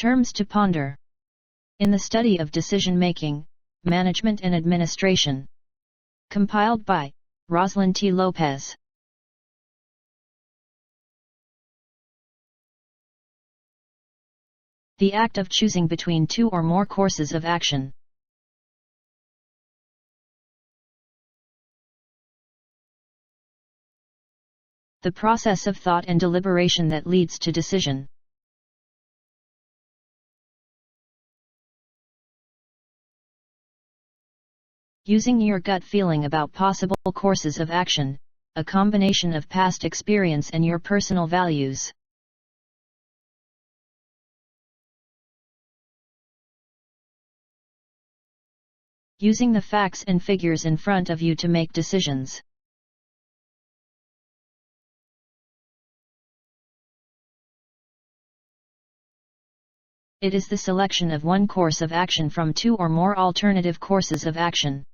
Terms to ponder. In the Study of Decision-Making, Management and Administration. Compiled by Roslyn T. Lopez. The act of choosing between two or more courses of action. The process of thought and deliberation that leads to decision. Using your gut feeling about possible courses of action, a combination of past experience and your personal values. Using the facts and figures in front of you to make decisions. It is the selection of one course of action from two or more alternative courses of action.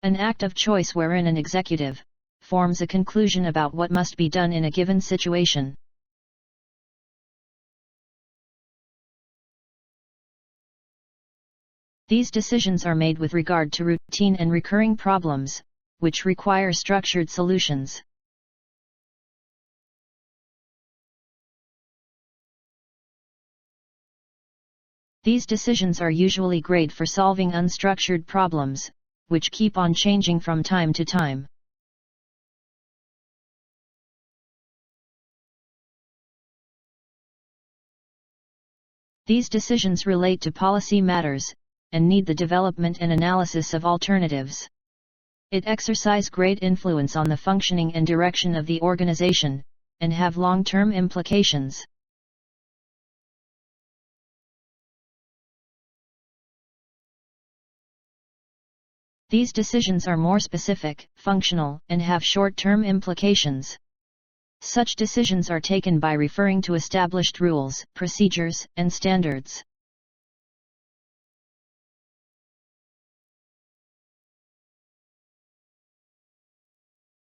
An act of choice wherein an executive forms a conclusion about what must be done in a given situation. These decisions are made with regard to routine and recurring problems, which require structured solutions. These decisions are usually great for solving unstructured problems, which keep on changing from time to time. These decisions relate to policy matters, and need the development and analysis of alternatives. It exercise great influence on the functioning and direction of the organization, and have long-term implications. These decisions are more specific, functional, and have short-term implications. Such decisions are taken by referring to established rules, procedures, and standards.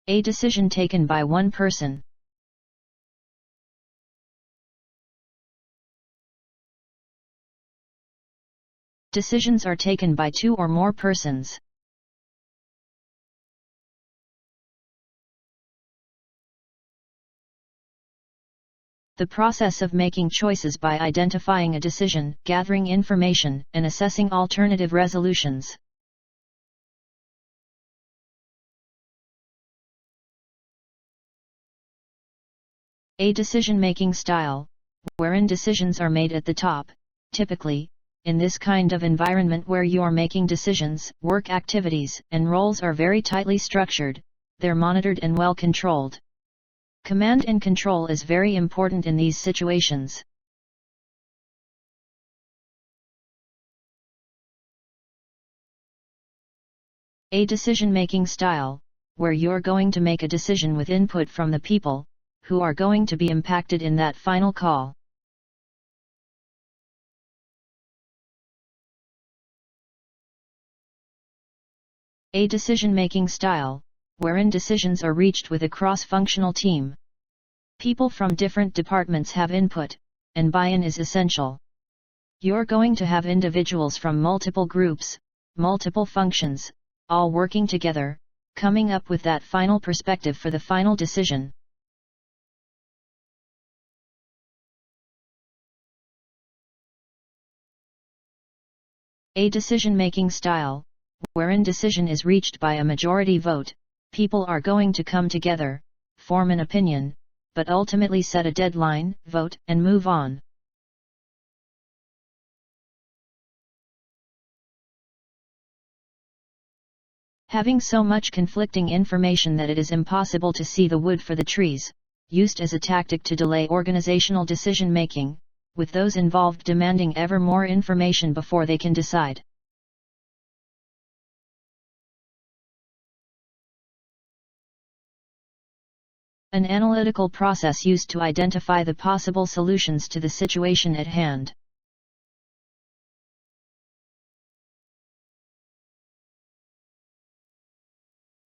A decision taken by one person. Decisions are taken by two or more persons. The process of making choices by identifying a decision, gathering information, and assessing alternative resolutions. A decision-making style, wherein decisions are made at the top. Typically, in this kind of environment where you are making decisions, work activities and roles are very tightly structured, they're monitored and well controlled. Command and control is very important in these situations. A decision-making style, where you're going to make a decision with input from the people who are going to be impacted in that final call. A decision-making style, wherein decisions are reached with a cross-functional team. People from different departments have input, and buy-in is essential. You're going to have individuals from multiple groups, multiple functions, all working together, coming up with that final perspective for the final decision. A decision-making style, wherein decision is reached by a majority vote, people are going to come together, form an opinion, but ultimately set a deadline, vote, and move on. Having so much conflicting information that it is impossible to see the wood for the trees, used as a tactic to delay organizational decision-making, with those involved demanding ever more information before they can decide. An analytical process used to identify the possible solutions to the situation at hand.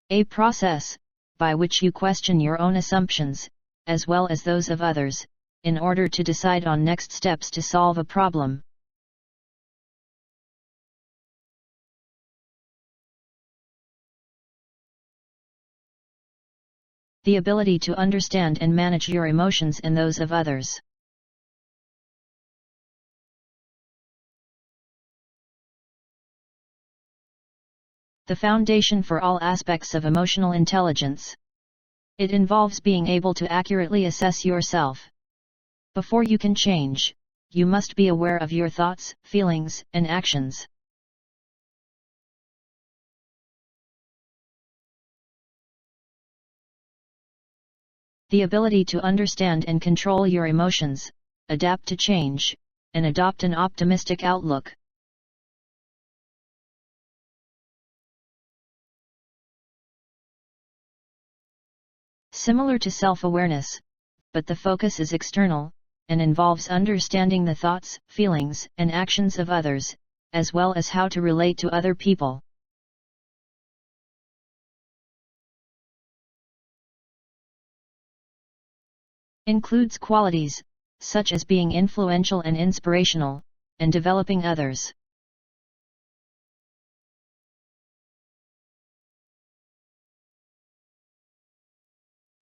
A process, by which you question your own assumptions, as well as those of others, in order to decide on next steps to solve a problem. The ability to understand and manage your emotions and those of others. The foundation for all aspects of emotional intelligence. It involves being able to accurately assess yourself. Before you can change, you must be aware of your thoughts, feelings, and actions. The ability to understand and control your emotions, adapt to change, and adopt an optimistic outlook. Similar to self-awareness, but the focus is external, and involves understanding the thoughts, feelings, and actions of others, as well as how to relate to other people. Includes qualities, such as being influential and inspirational, and developing others.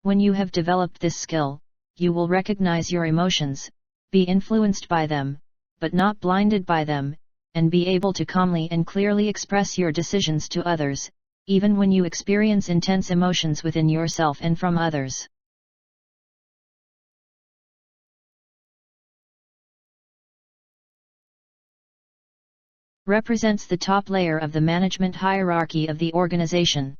When you have developed this skill, you will recognize your emotions, be influenced by them, but not blinded by them, and be able to calmly and clearly express your decisions to others, even when you experience intense emotions within yourself and from others. Represents the top layer of the management hierarchy of the organization.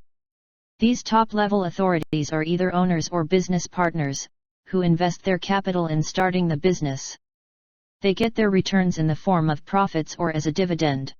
These top-level authorities are either owners or business partners, who invest their capital in starting the business. They get their returns in the form of profits or as a dividend.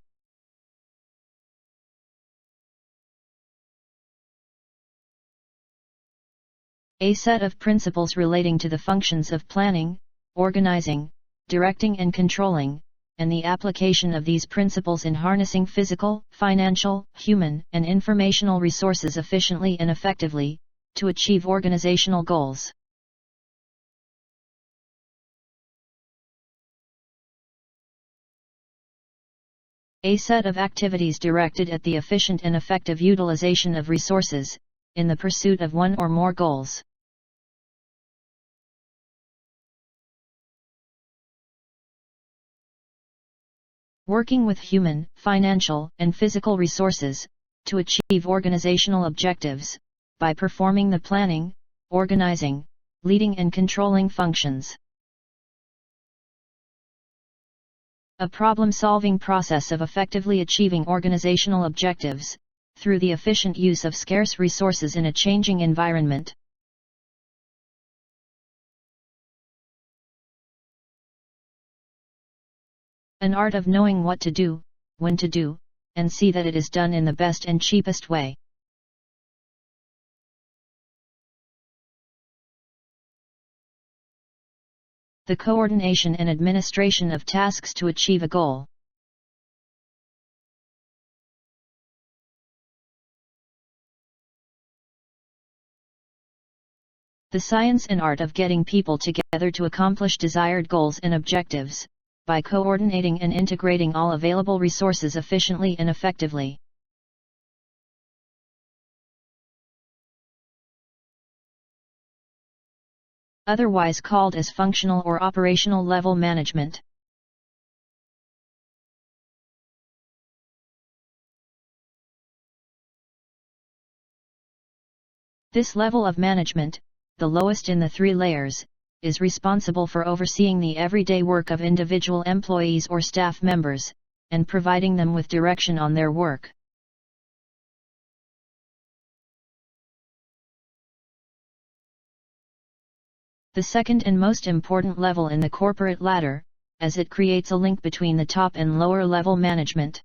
A set of principles relating to the functions of planning, organizing, directing and controlling, and the application of these principles in harnessing physical, financial, human, and informational resources efficiently and effectively, to achieve organizational goals. A set of activities directed at the efficient and effective utilization of resources, in the pursuit of one or more goals. Working with human, financial, and physical resources, to achieve organizational objectives, by performing the planning, organizing, leading and controlling functions. A problem-solving process of effectively achieving organizational objectives, through the efficient use of scarce resources in a changing environment. An art of knowing what to do, when to do, and see that it is done in the best and cheapest way. The coordination and administration of tasks to achieve a goal. The science and art of getting people together to accomplish desired goals and objectives, by coordinating and integrating all available resources efficiently and effectively. Otherwise called as functional or operational level management. This level of management, the lowest in the 3 layers, is responsible for overseeing the everyday work of individual employees or staff members, and providing them with direction on their work. The second and most important level in the corporate ladder, as it creates a link between the top and lower level management.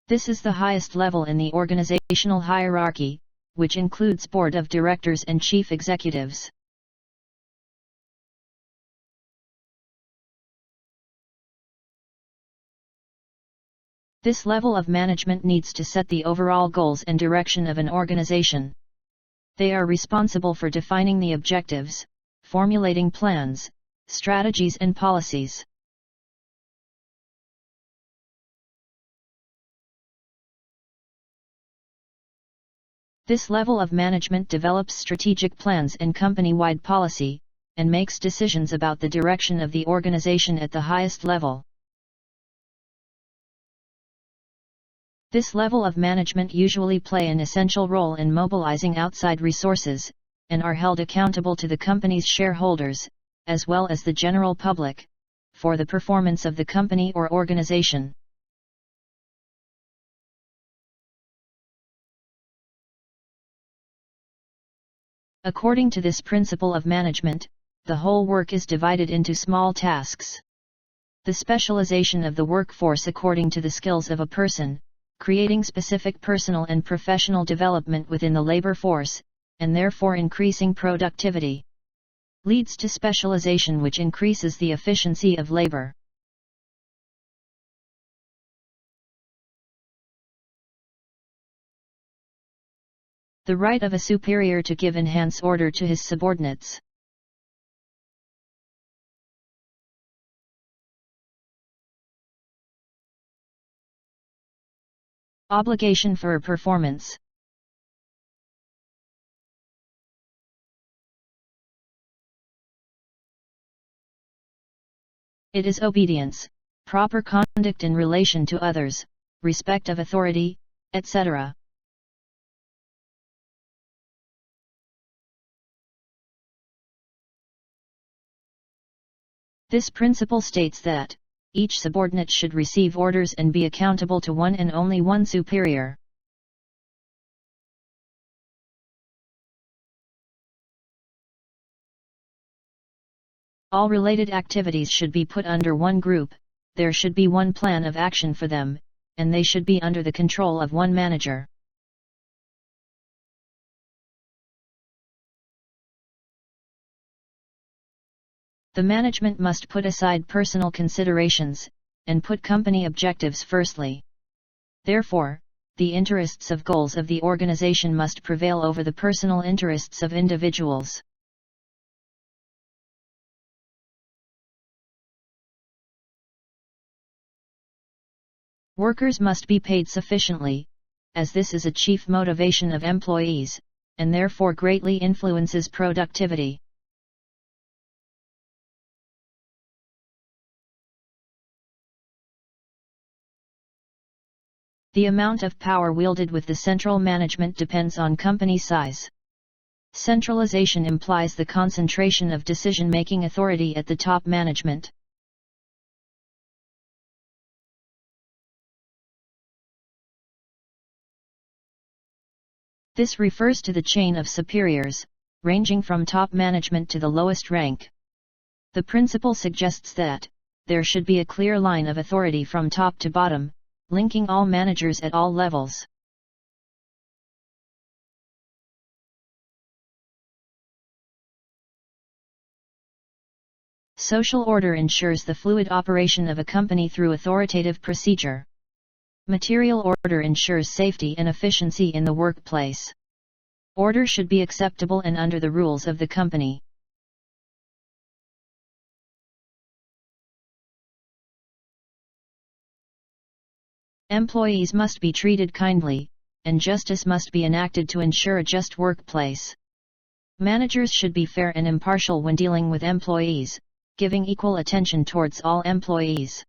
This is the highest level in the organizational hierarchy, which includes board of directors and chief executives. This level of management needs to set the overall goals and direction of an organization. They are responsible for defining the objectives, formulating plans, strategies and policies. This level of management develops strategic plans and company-wide policy, and makes decisions about the direction of the organization at the highest level. This level of management usually play an essential role in mobilizing outside resources, and are held accountable to the company's shareholders, as well as the general public, for the performance of the company or organization. According to this principle of management, the whole work is divided into small tasks. The specialization of the workforce according to the skills of a person, creating specific personal and professional development within the labor force, and therefore increasing productivity, leads to specialization which increases the efficiency of labor. The right of a superior to give enhance order to his subordinates. Obligation for performance. It is obedience, proper conduct in relation to others, respect of authority, etc. This principle states that each subordinate should receive orders and be accountable to one and only one superior. All related activities should be put under one group, there should be one plan of action for them, and they should be under the control of one manager. The management must put aside personal considerations, and put company objectives firstly. Therefore, the interests of goals of the organization must prevail over the personal interests of individuals. Workers must be paid sufficiently, as this is a chief motivation of employees, and therefore greatly influences productivity. The amount of power wielded with the central management depends on company size. Centralization implies the concentration of decision-making authority at the top management. This refers to the chain of superiors, ranging from top management to the lowest rank. The principle suggests that there should be a clear line of authority from top to bottom, linking all managers at all levels. Social order ensures the fluid operation of a company through authoritative procedure. Material order ensures safety and efficiency in the workplace. Order should be acceptable and under the rules of the company. Employees must be treated kindly, and justice must be enacted to ensure a just workplace. Managers should be fair and impartial when dealing with employees, giving equal attention towards all employees.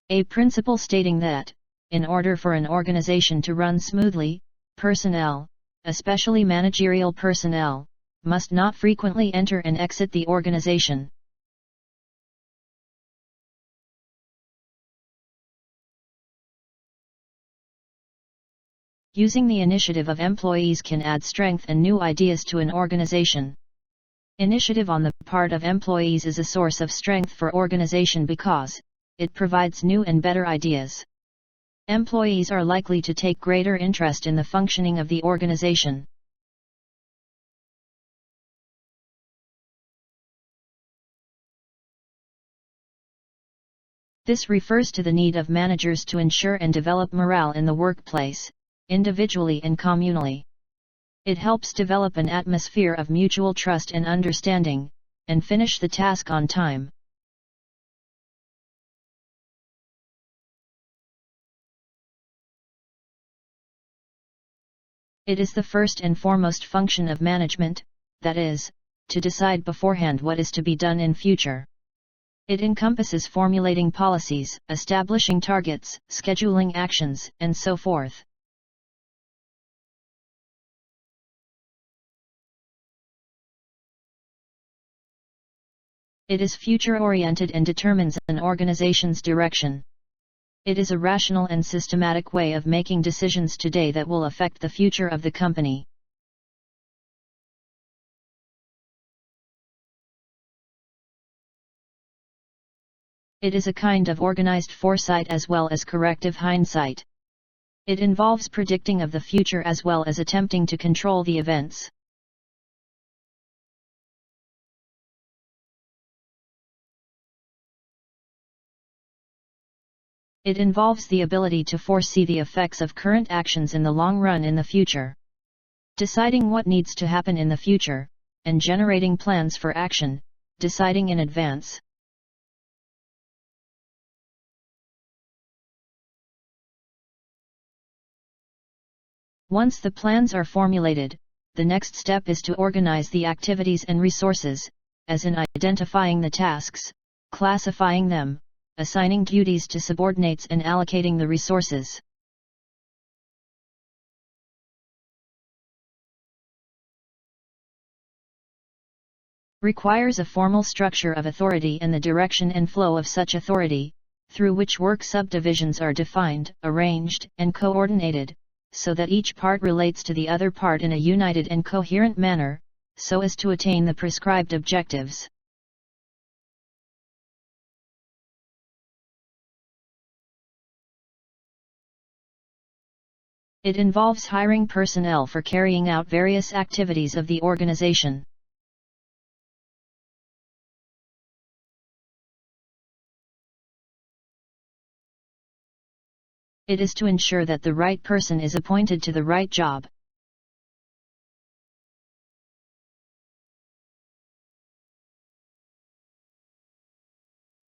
A principle stating that, in order for an organization to run smoothly, personnel, especially managerial personnel, must not frequently enter and exit the organization. Using the initiative of employees can add strength and new ideas to an organization. Initiative on the part of employees is a source of strength for organization because it provides new and better ideas. Employees are likely to take greater interest in the functioning of the organization. This refers to the need of managers to ensure and develop morale in the workplace, individually and communally. It helps develop an atmosphere of mutual trust and understanding, and finish the task on time. It is the first and foremost function of management, that is, to decide beforehand what is to be done in future. It encompasses formulating policies, establishing targets, scheduling actions, and so forth. It is future-oriented and determines an organization's direction. It is a rational and systematic way of making decisions today that will affect the future of the company. It is a kind of organized foresight as well as corrective hindsight. It involves predicting of the future as well as attempting to control the events. It involves the ability to foresee the effects of current actions in the long run in the future. Deciding what needs to happen in the future, and generating plans for action, deciding in advance. Once the plans are formulated, the next step is to organize the activities and resources, as in identifying the tasks, classifying them, assigning duties to subordinates and allocating the resources. Requires a formal structure of authority and the direction and flow of such authority, through which work subdivisions are defined, arranged, and coordinated, so that each part relates to the other part in a united and coherent manner, so as to attain the prescribed objectives. It involves hiring personnel for carrying out various activities of the organization. It is to ensure that the right person is appointed to the right job.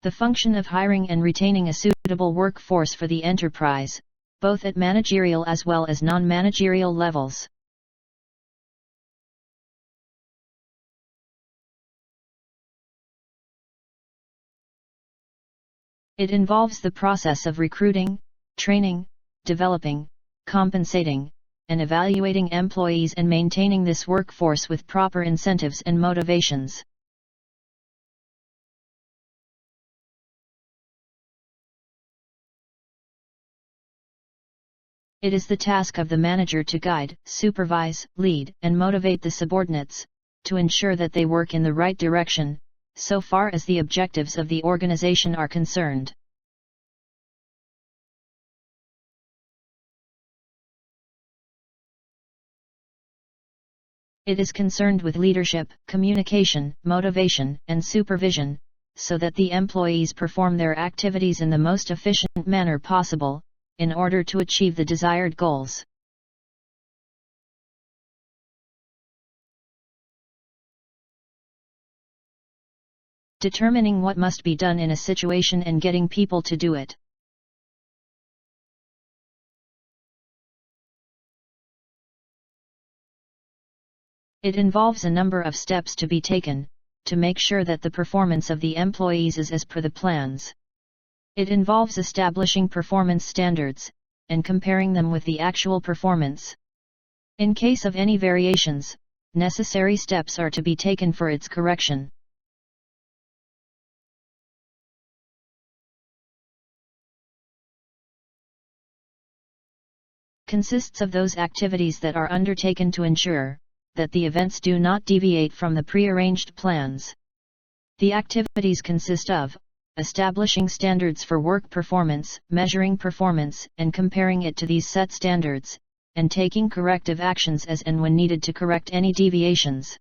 The function of hiring and retaining a suitable workforce for the enterprise, both at managerial as well as non-managerial levels. It involves the process of recruiting, training, developing, compensating, and evaluating employees and maintaining this workforce with proper incentives and motivations. It is the task of the manager to guide, supervise, lead, and motivate the subordinates, to ensure that they work in the right direction, so far as the objectives of the organization are concerned. It is concerned with leadership, communication, motivation, and supervision, so that the employees perform their activities in the most efficient manner possible, in order to achieve the desired goals. Determining what must be done in a situation and getting people to do it. It involves a number of steps to be taken, to make sure that the performance of the employees is as per the plans. It involves establishing performance standards, and comparing them with the actual performance. In case of any variations, necessary steps are to be taken for its correction. Consists of those activities that are undertaken to ensure that the events do not deviate from the prearranged plans. The activities consist of establishing standards for work performance, measuring performance, and comparing it to these set standards, and taking corrective actions as and when needed to correct any deviations.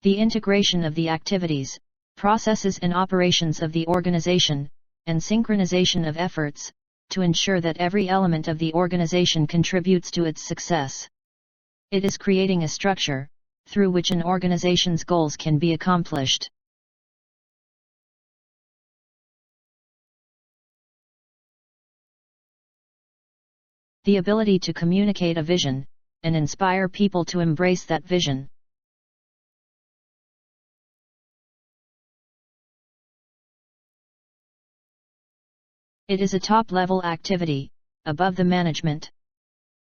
The integration of the activities, processes and operations of the organization, and synchronization of efforts, to ensure that every element of the organization contributes to its success. It is creating a structure, through which an organization's goals can be accomplished. The ability to communicate a vision, and inspire people to embrace that vision. It is a top-level activity, above the management.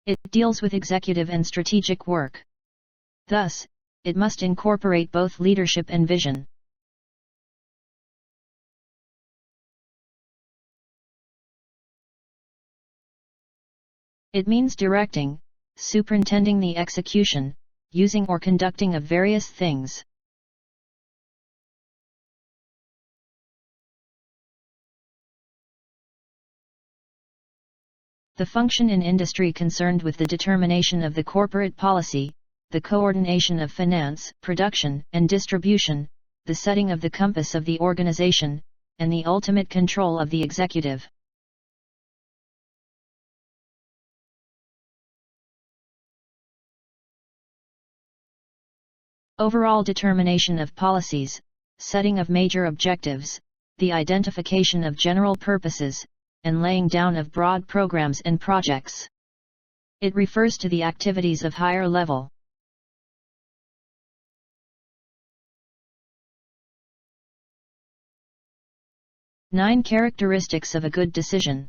It deals with executive and strategic work. Thus, it must incorporate both leadership and vision. It means directing, superintending the execution, using or conducting of various things. The function in industry concerned with the determination of the corporate policy, the coordination of finance, production, and distribution, the setting of the compass of the organization, and the ultimate control of the executive. Overall determination of policies, setting of major objectives, the identification of general purposes, and laying down of broad programs and projects. It refers to the activities of higher level. Nine characteristics of a good decision.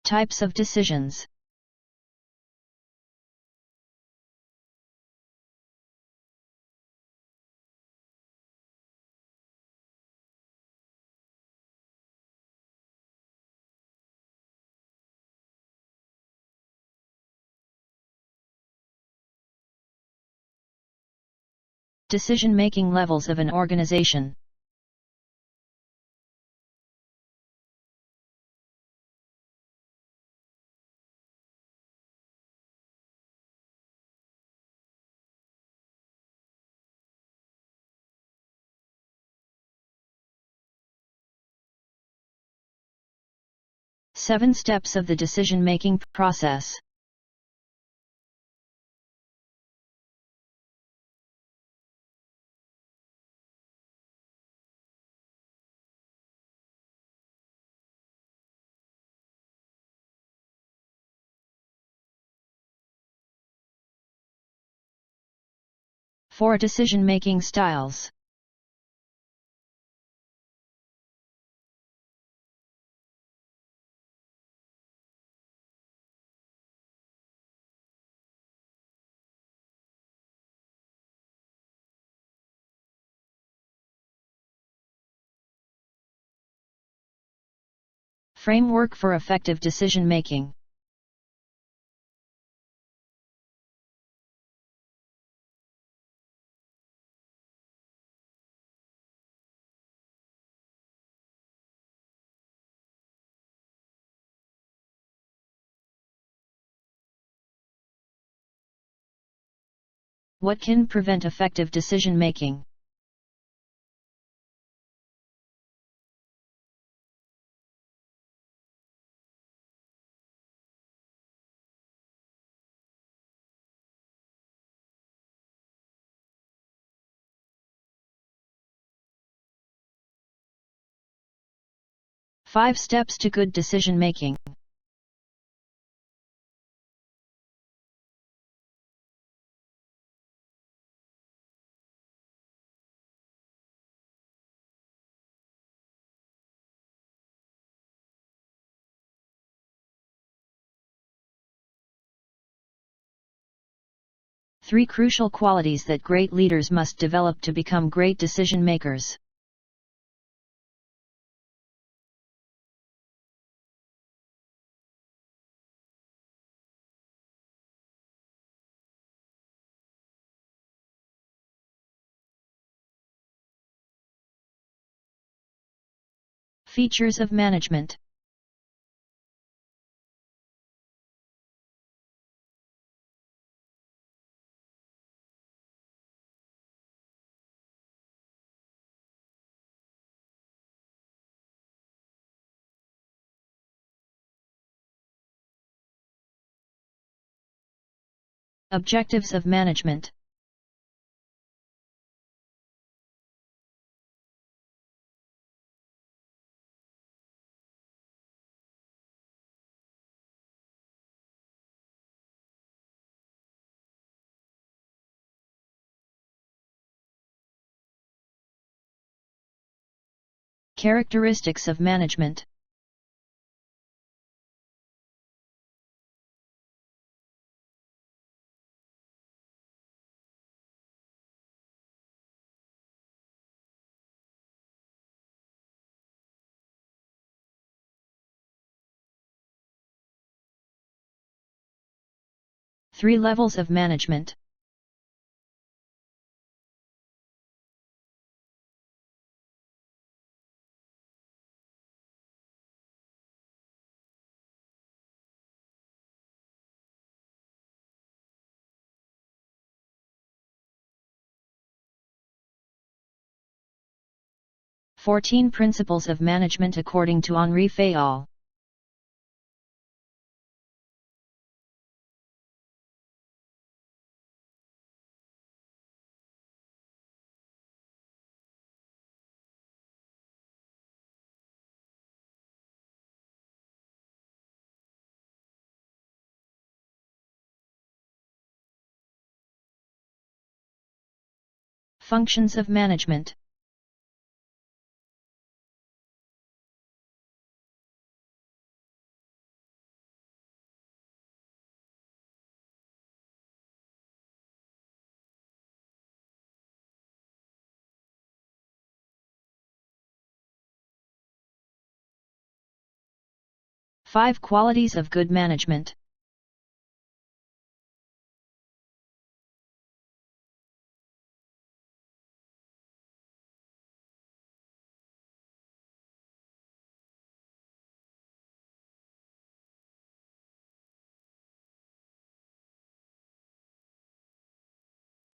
Types of decisions. Decision-making levels of an organization. Seven steps of the decision-making process. Four decision-making styles. Framework for effective decision-making. What can prevent effective decision-making? Five steps to good decision-making. Three crucial qualities that great leaders must develop to become great decision-makers. Features of management. Objectives of management. Characteristics of management. Three levels of management. "14 Principles of Management according to Henri Fayol." Functions of management. Five qualities of good management.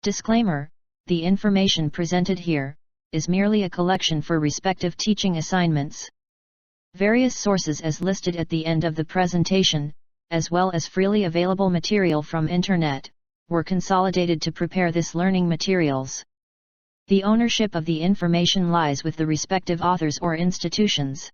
Disclaimer: the information presented here is merely a collection for respective teaching assignments. Various sources as listed at the end of the presentation, as well as freely available material from Internet, were consolidated to prepare this learning materials. The ownership of the information lies with the respective authors or institutions.